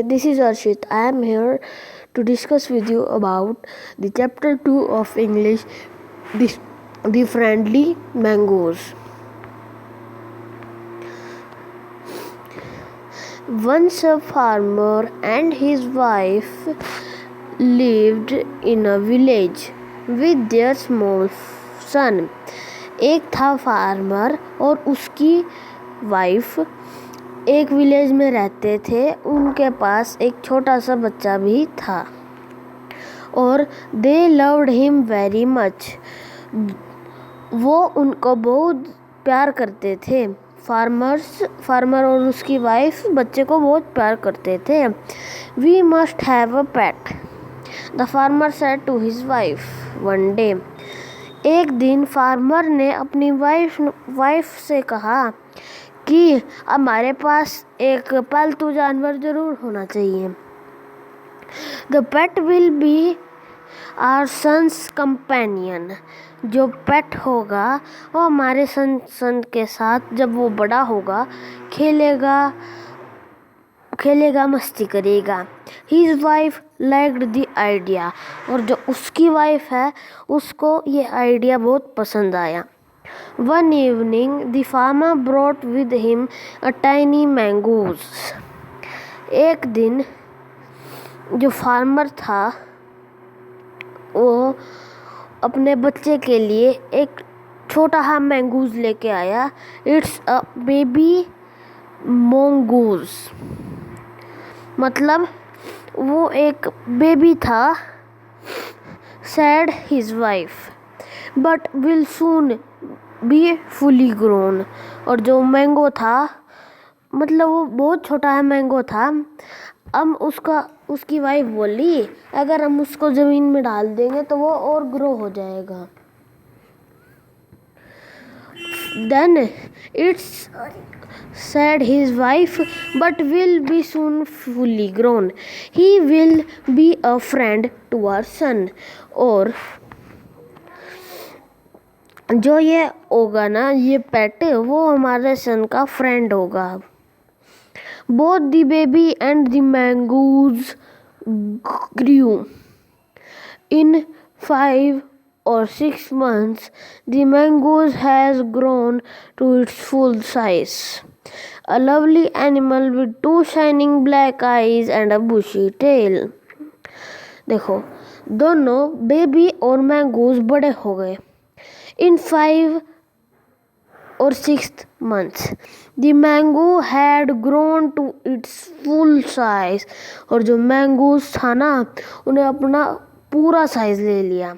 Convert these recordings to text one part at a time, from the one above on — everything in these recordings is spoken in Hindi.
this is Arshit. I am here to discuss with you about the chapter 2 of English, the friendly mangoes. Once a farmer and his wife lived in a village with their small son. एक था फार्मर और उसकी वाइफ एक विलेज में रहते थे. उनके पास एक छोटा सा बच्चा भी था और they loved him very much. वो उनको बहुत प्यार करते थे. फार्मर और उसकी वाइफ बच्चे को बहुत प्यार करते थे. We must have a pet, the farmer said to his wife one day. एक दिन फार्मर ने अपनी वाइफ से कहा कि हमारे पास एक पालतू जानवर ज़रूर होना चाहिए. The pet will be our son's companion. जो पेट होगा वो हमारे सन के साथ जब वो बड़ा होगा खेलेगा मस्ती करेगा. His wife liked the idea. और जो उसकी वाइफ है उसको ये आइडिया बहुत पसंद आया. One evening, the farmer brought with him a tiny mangoes. एक दिन जो फार्मर था वो अपने बच्चे के लिए एक छोटा सा मैंगूज लेके आया. It's a baby mongoose. मतलब वो एक बेबी था. said his wife, but will soon be fully grown. और जो मैंगो था मतलब वो बहुत छोटा है मैंगो था. अब उसकी वाइफ बोली अगर हम उसको ज़मीन में डाल देंगे तो वो और ग्रो हो जाएगा. Then it's said his wife, but will be soon fully grown. He will be a friend to our son. और जो ये होगा ना ये पेट वो हमारे सन का फ्रेंड होगा. Both the baby and the mangoes grew. In 5 or 6 months, the mangoes has grown to its full size. A lovely animal with 2 shining black eyes and a bushy tail. देखो दोनों बेबी और मैंगोज बड़े हो गए. In 5 or 6 months, the mango had grown to its full size. और जो मैंगोज था ना उन्हें अपना पूरा साइज ले लिया.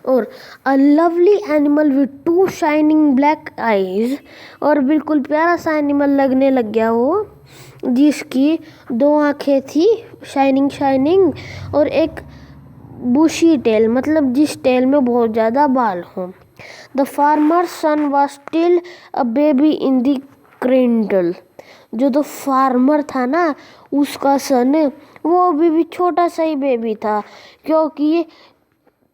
और a lovely animal with 2 shining black eyes. और बिल्कुल प्यारा सा एनिमल लगने लग गया वो जिसकी 2 आँखें थी शाइनिंग और एक बुशी टेल मतलब जिस टेल में बहुत ज़्यादा बाल हों. The farmer son was still a baby in the cradle. जो तो फार्मर था ना उसका सन वो अभी भी छोटा सा ही बेबी था क्योंकि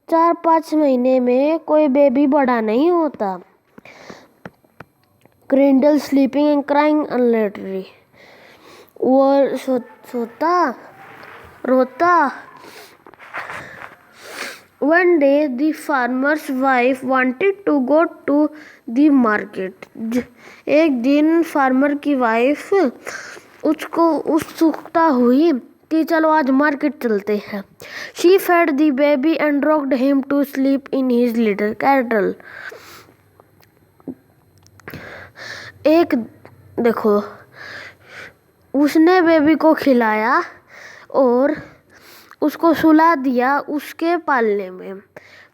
4-5 महीने में कोई बेबी बड़ा नहीं होता. क्रिंडल स्लीपिंग एंड क्राइंग अनलेटरी. वो रोता. One day the farmer's wife wanted to go to the market. एक दिन फार्मर की वाइफ उसको उत्सुकता हुई कि चलो आज मार्केट चलते हैं. She fed the baby and rocked him to sleep in his little cattle. एक देखो उसने बेबी को खिलाया और उसको सुला दिया उसके पालने में.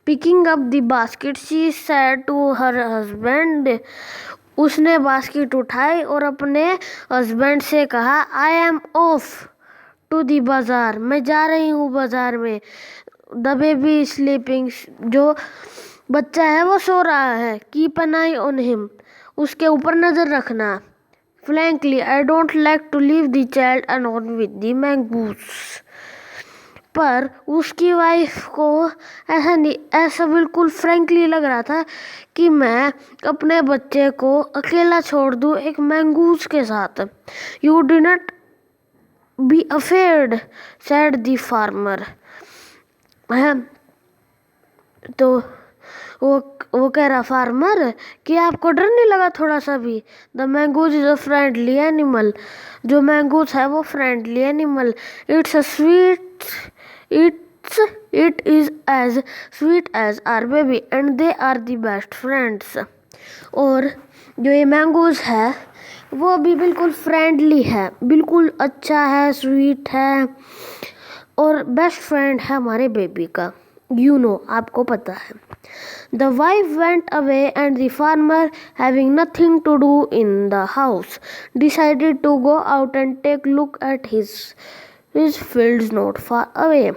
Picking up the basket she said to her husband. उसने बास्केट उठाई और अपने हस्बैंड से कहा I am off to the bazaar. मैं जा रही हूँ बाज़ार में. The baby sleeping. जो बच्चा है वो सो रहा है. Keep an eye on him. उसके ऊपर नज़र रखना. Frankly I don't like to leave the child alone with the mongoose. पर उसकी वाइफ को ऐसा नहीं, ऐसा बिल्कुल फ्रैंकली लग रहा था कि मैं अपने बच्चे को अकेला छोड़ दूं एक मैंगूस के साथ। You do not be afraid said the farmer. है तो वो कह रहा फार्मर कि आपको डर नहीं लगा थोड़ा सा भी। The mongoose is a friendly animal. जो मैंगूज है वो friendly animal. It's a sweet it is as sweet as our baby and they are the best friends. और जो ये मैंगूज है वो भी बिल्कुल फ्रेंडली है, बिल्कुल अच्छा है, स्वीट है और बेस्ट फ्रेंड है हमारे बेबी का। आपको पता है। The wife went away and the farmer, having nothing to do in the house, decided to go out and take a look at his fields not far away.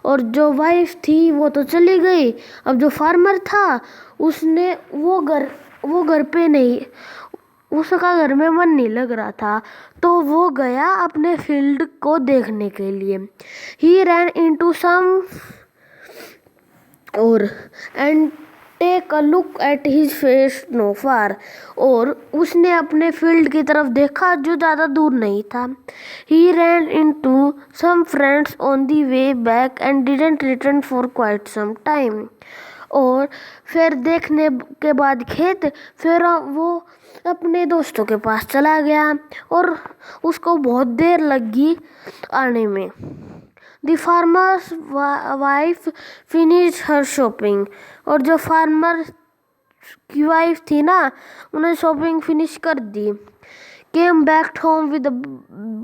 और जो वाइफ थी वो तो चली गई। अब जो फार्मर था उसने वो घर पे नहीं, उसका घर में मन नहीं लग रहा था तो वो गया अपने फील्ड को देखने के लिए। He ran into some और and take a look at his face no far. और उसने अपने फील्ड की तरफ देखा जो ज़्यादा दूर नहीं था। He ran into some friends on the way back and didn't return for quite some time. और फिर देखने के बाद खेत, फिर वो अपने दोस्तों के पास चला गया और उसको बहुत देर लगी आने में। The farmer's wife finished her shopping। और जो फार्मर की वाइफ थी ना उन्हें शॉपिंग फिनिश कर दी। Came back home with a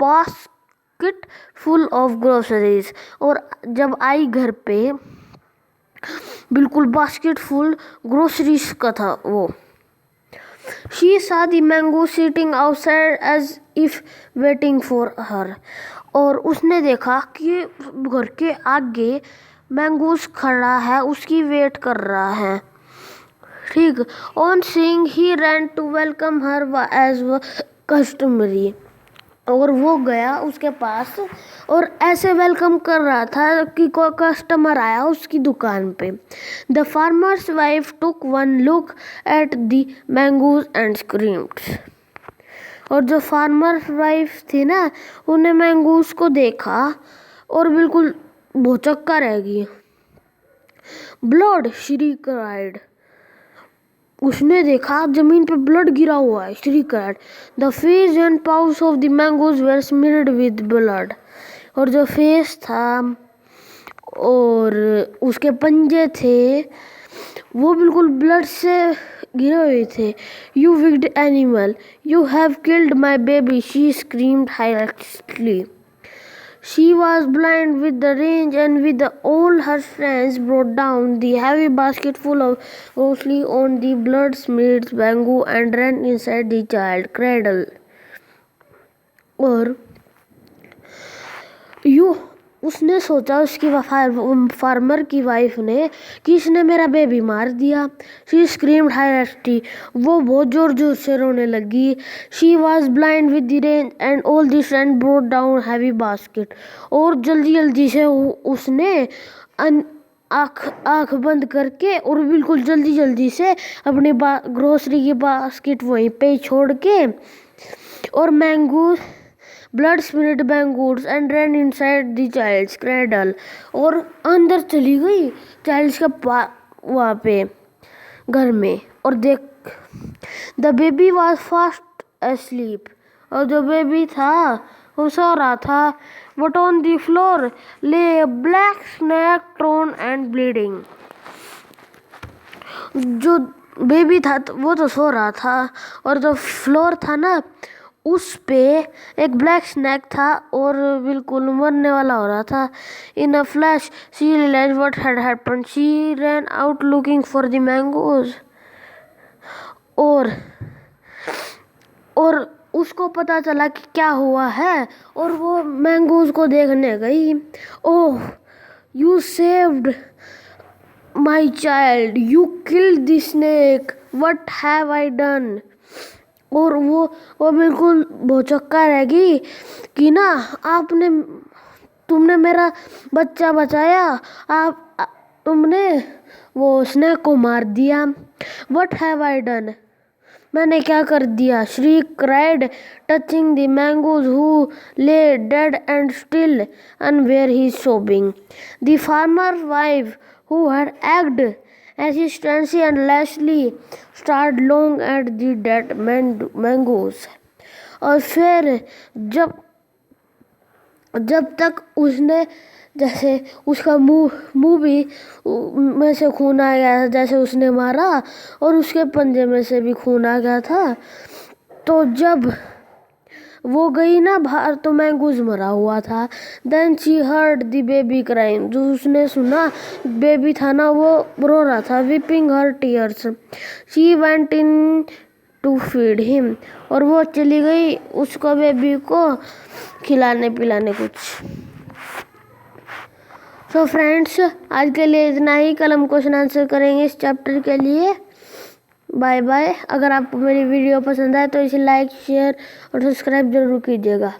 basket full of groceries। और जब आई घर पे बिल्कुल बास्केट फुल ग्रोसरीज का था वो। She saw the mango sitting outside as if waiting for her। और उसने देखा कि घर के आगे मैंगूस खड़ा है, उसकी वेट कर रहा है। ठीक। On seeing he ran to welcome her as customary. और वो गया उसके पास और ऐसे वेलकम कर रहा था कि कोई कस्टमर आया उसकी दुकान पे। The farmer's wife took one look at the mangoes and screamed. और जो फार्मर वाइफ थी ना उन्हें मैंगोज को देखा और बिल्कुल भौचक्का रह गई। Blood, she cried. उसने देखा जमीन पे ब्लड गिरा हुआ है। She cried. The face and pouch of the mangoes were smeared with blood. और जो फेस था और उसके पंजे थे वो बिल्कुल ब्लड से गिरे हुए थे। You wicked animal, you have killed my baby, she screamed हाइलेटली। She was blind with the rage and with all her friends brought down the heavy basket full of grocery on the blood-smeared bamboo and ran inside the child cradle। और उसने सोचा उसकी फार्मर की वाइफ ने कि इसने मेरा बेबी मार दिया। शी स्क्रीम्ड हाइलेटली। वो बहुत जोर जोर से रोने लगी। She was blind with the rain and all the friend brought down heavy basket. और जल्दी जल्दी से उसने आँख बंद करके और बिल्कुल जल्दी जल्दी से अपनी ग्रोसरी की बास्केट वहीं पे छोड़ के और mongoose blood smeared mongoose and run inside the child's cradle. और अंदर चली गई चाइल्ड्स के वहाँ पे घर में और देख the baby was fast asleep. और जो बेबी था वो सो रहा था। But on the floor lay black snake torn and bleeding. जो बेबी था वो तो सो रहा था और जो फ्लोर था ना उस पे एक ब्लैक स्नैक था और बिल्कुल मरने वाला हो रहा था। In a flash she realised what had happened. She ran out looking for the mongoose. और उसको पता चला कि क्या हुआ है और वो मैंगोज को देखने गई। Oh, you saved my child, you killed the snake, what have I done. और वो बिल्कुल भौचक्का रह गई कि ना तुमने मेरा बच्चा बचाया, तुमने वो स्नेक को मार दिया। What have I done? मैंने क्या कर दिया? She cried, touching the mangoes who lay dead and still and where he sobbing. The farmer's wife, who had acted assistantly and lastly, stared long at the dead mangoes. और फिर जब जब तक उसने, जैसे उसका मुंह भी में से खून आ गया था, जैसे उसने मारा, और उसके पंजे में से भी खून आ गया था। तो जब वो गई ना बाहर तो मैंगूज मरा हुआ था। Then she heard the baby crying, जो उसने सुना बेबी था ना वो रो रहा था, weeping her tears. She went in to feed him, और वो चली गई उसको बेबी को खिलाने पिलाने कुछ। सो फ्रेंड्स, आज के लिए इतना ही। कल हम क्वेश्चन आंसर करेंगे इस चैप्टर के लिए। Bye bye. अगर आपको मेरी वीडियो पसंद आए तो इसे लाइक, शेयर और सब्सक्राइब जरूर कीजिएगा।